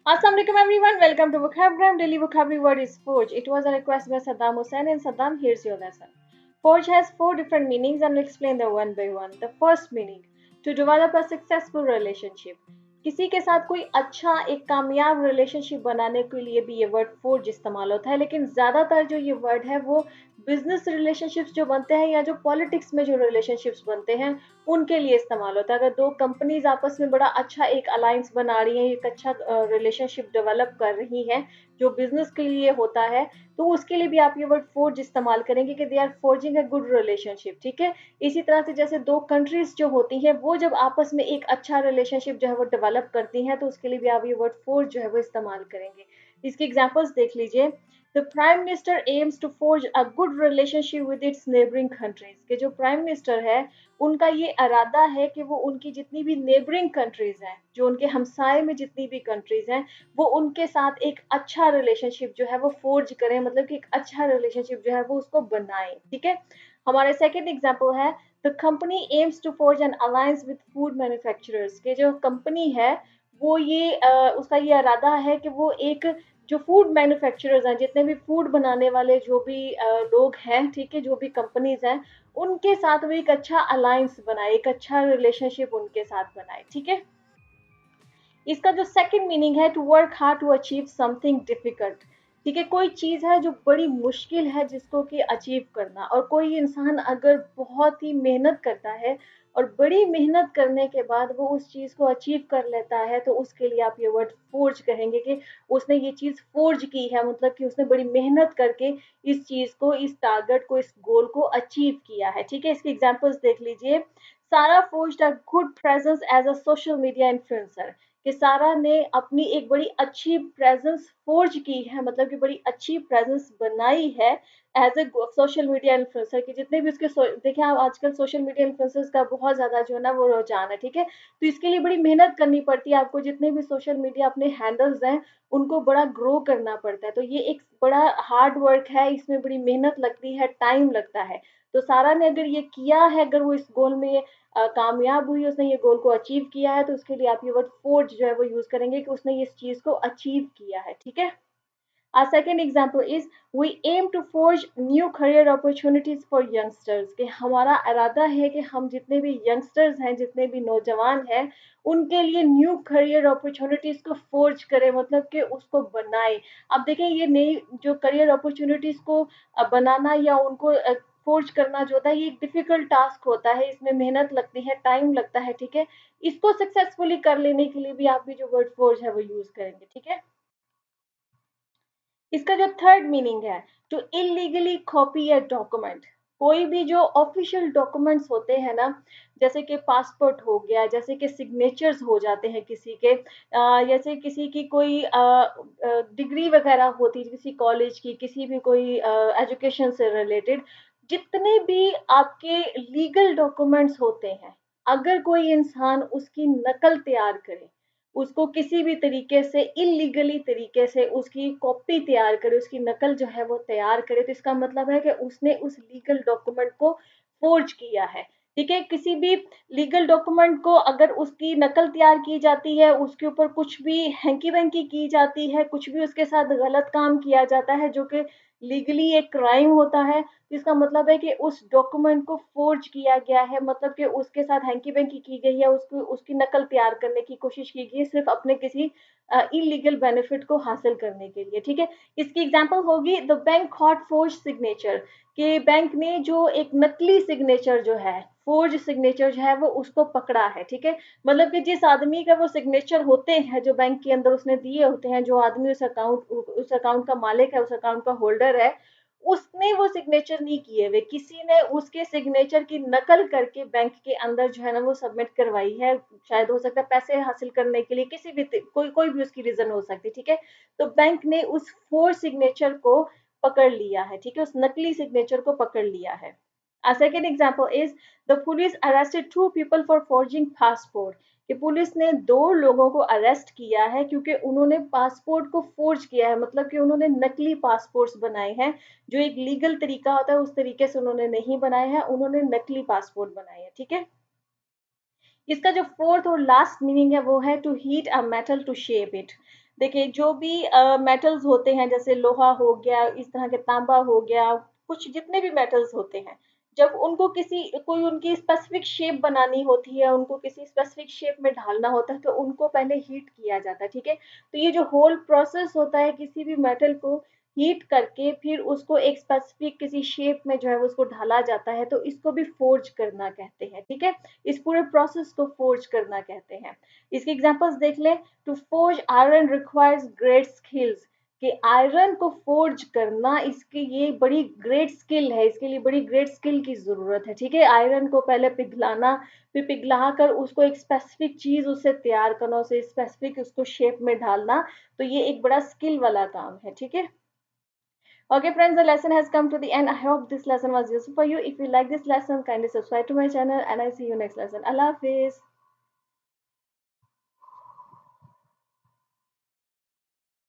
Assalamualaikum everyone, welcome to Vocabgram. Daily vocabulary word is forge. It was a request by Saddam Hussein, and Saddam, here's your lesson. Forge has four different meanings and we'll explain them one by one. The first meaning, to develop a successful relationship. किसी के साथ कोई अच्छा एक कामयाब relationship बनाने के लिए भी ये वर्ड फोर्ज इस्तेमाल होता है, लेकिन ज़्यादातर जो ये वर्ड है वो बिजनेस रिलेशनशिप्स जो बनते हैं या जो पॉलिटिक्स में जो रिलेशनशिप्स बनते हैं उनके लिए इस्तेमाल होता है। अगर दो कंपनीज आपस में बड़ा अच्छा एक अलायंस बना रही हैं, एक अच्छा रिलेशनशिप डेवलप कर रही हैं जो बिजनेस के लिए होता है, तो उसके लिए भी आप ये वर्ड फोर्ज इस्तेमाल करेंगे कि they are forging a good relationship. ठीक है, इसी तरह से जैसे दो कंट्रीज जो होती हैं वो जब आपस में एक अच्छा रिलेशनशिप जो है वो डेवलप करती हैं, तो उसके लिए भी आप ये वर्ड फोर्ज जो है वो इस्तेमाल करेंगे। इसकी एग्जांपल्स देख लीजिए। The prime minister aims to forge a good relationship with its neighbouring countries. के जो प्राइम मिनिस्टर है उनका ये इरादा है कि वो उनकी जितनी भी नेबरिंग कंट्रीज हैं, जो उनके हमसाए में जितनी भी कंट्रीज हैं, वो उनके साथ एक अच्छा रिलेशनशिप जो है वो फोर्ज करें, मतलब कि एक अच्छा रिलेशनशिप जो है वो उसको बनाएं। ठीक है, हमारे सेकंड एग्जांपल है the company aims to forge an alliance with food manufacturers. के जो कंपनी है वो ये उसका ये इरादा है कि वो एक जो फूड मैन्युफैक्चरर्स हैं, जितने भी फूड बनाने वाले जो भी लोग हैं, ठीक है, जो भी कंपनीज हैं, उनके साथ वो एक अच्छा अलायंस बनाए, एक अच्छा रिलेशनशिप उनके साथ बनाए। ठीक है, इसका जो सेकंड मीनिंग है to work hard to achieve something difficult. ठीक है, कोई चीज है जो बड़ी मुश्किल है जिसको कि अचीव करना, और कोई इंसान अगर बहुत ही मेहनत करता है और बड़ी मेहनत करने के बाद वो उस चीज को अचीव कर लेता है, तो उसके लिए आप ये वर्ड फोर्ज कहेंगे कि उसने ये चीज फोर्ज की है, मतलब कि उसने बड़ी मेहनत करके इस चीज को, इस टारगेट को, इस गोल को अचीव किया है। ठीक है, इसकी एग्जांपल्स देख लीजिए। Sara forged a good presence as a social media influencer. कि सारा ने अपनी एक बड़ी अच्छी प्रेजेंस फोर्ज की है, मतलब कि बड़ी अच्छी प्रेजेंस बनाई है as a social media influencer की। जितने भी उसके देखिए आप आजकल सोशल मीडिया इन्फ्लुएंसर्स का बहुत ज्यादा जो है ना वो रुझान है। ठीक है, तो इसके लिए बड़ी मेहनत करनी पड़ती है आपको, जितने भी सोशल मीडिया अपने हैंडल्स हैं उनको बड़ा ग्रो करना पड़ता है, तो ये एक बड़ा हार्ड वर्क है, इसमें बड़ी मेहनत लगती है, टाइम लगता है। तो सारा ने अगर ये किया है, अगर वो इस गोल में कामयाब हुई, उसने ये गोल को अचीव किया है, तो उसके लिए आप ये वर्ड फोर्ज जो है वो यूज करेंगे कि उसने इस चीज को अचीव किया है। ठीक है, our second example is we aim to forge new career opportunities for youngsters। कि हमारा इरादा है कि हम जितने भी यंगस्टर्स हैं, जितने भी नौजवान हैं, उनके लिए न्यू करियर अपॉर्चुनिटीज को फोर्ज करें, मतलब कि उसको बनाए। अब देखें, ये नई जो करियर अपॉर्चुनिटीज को बनाना या उनको फोर्ज करना जो होता है, ये एक डिफिकल्ट टास्क होता है, इसमें मेहनत लगती है, टाइम लगता है। ठीक है, इसको सक्सेसफुली कर लेने के लिए भी आप भी जो वर्ड फोर्ज है वो यूज करेंगे। ठीक है, इसका जो थर्ड मीनिंग है to illegally copy a document. कोई भी जो ऑफिशियल डॉक्यूमेंट्स होते हैं ना, जैसे कि पासपोर्ट हो गया, जैसे कि सिग्नेचर्स हो जाते हैं किसी के, जैसे किसी की कोई डिग्री वगैरह होती है किसी कॉलेज की, किसी भी कोई एजुकेशन से रिलेटेड, जितने भी आपके लीगल डॉक्यूमेंट्स होते हैं, अगर कोई इंसान उसकी नकल तैयार करे, उसको किसी भी तरीके से इलीगली तरीके से उसकी कॉपी तैयार करे, उसकी नकल जो है वो तैयार करे, तो इसका मतलब है कि उसने उस लीगल डॉक्यूमेंट को फोर्ज किया है। ठीक है, किसी भी लीगल डॉक्यूमेंट को अगर उसकी नकल तैयार की जाती है, उसके ऊपर कुछ भी हैंकी वैंकी की जाती है, कुछ भी उसके साथ गलत काम किया जाता है जो कि लीगली एक क्राइम होता है, तो इसका मतलब है कि उस डॉक्यूमेंट को फोर्ज किया गया है, मतलब कि उसके साथ हैंकी वैंकी की गई है, उसको उसकी नकल तैयार करने की कोशिश की गई है, सिर्फ अपने किसी इलीगल बेनिफिट को हासिल करने के लिए। ठीक है, इसकी एग्जांपल होगी the bank caught forge signature. कि बैंक ने जो एक नकली सिग्नेचर जो है, फोर्ज सिग्नेचर जो है वो उसको पकड़ा है। ठीक है, मतलब कि जिस आदमी का वो सिग्नेचर होते हैं जो बैंक के अंदर उसने दिए होते हैं, जो आदमी उस अकाउंट का मालिक है, उस अकाउंट का होल्डर है, उसने वो सिग्नेचर नहीं किए हुए, किसी ने उसके सिग्नेचर की नकल करके बैंक के अंदर जो है ना वो सबमिट करवाई है। शायद हो सकता है पैसे हासिल करने के लिए, किसी भी कोई भी उसकी रीजन हो सकती है। ठीक है, तो बैंक ने उस फोर सिग्नेचर को पकड़ लिया है। ठीक है, उस नकली सिग्नेचर को पकड़ लिया है। A second example is the police arrested two people for forging passport। कि पुलिस ने दो लोगों को अरेस्ट किया है क्योंकि उन्होंने पासपोर्ट को फोर्ज किया है, मतलब कि उन्होंने नकली पासपोर्ट्स बनाए हैं, जो एक लीगल तरीका होता है उस तरीके से उन्होंने नहीं बनाए हैं, उन्होंने नकली पासपोर्ट बनाए हैं। ठीक है, इसका जो फोर्थ और लास्ट मीनिंग है वो है to heat a metal to shape it. देखिए जो भी मेटल्स होते हैं, जैसे लोहा हो गया, इस तरह के तांबा हो गया, कुछ जितने भी मेटल्स होते हैं, जब उनको किसी कोई उनकी स्पेसिफिक शेप बनानी होती है, उनको किसी स्पेसिफिक शेप में ढालना होता है, तो उनको पहले हीट किया जाता है, ठीक है। तो ये जो होल प्रोसेस होता है किसी भी मेटल को हीट करके फिर उसको एक स्पेसिफिक किसी शेप में जो है उसको ढाला जाता है, तो इसको भी फोर्ज करना कहते हैं, ठीक है। इस पूरे प्रोसेस को फोर्ज करना कहते हैं। इसके एग्जांपल्स देख लें। To forge iron requires great skills, कि आयरन को फोर्ज करना, इसकी ये बड़ी ग्रेट स्किल है, इसके लिए बड़ी ग्रेट स्किल की जरूरत है, ठीक है। आयरन को पहले पिघलाना, फिर पिघला कर उसको एक स्पेसिफिक चीज उससे तैयार करना, उसे स्पेसिफिक उसको शेप में ढालना, तो ये एक बड़ा स्किल वाला काम है, ठीक है। Okay, friends, the lesson has come to the end. I hope this lesson was useful for you. If you like this lesson, kindly subscribe to my channel, and I see you next lesson. Allah Hafiz.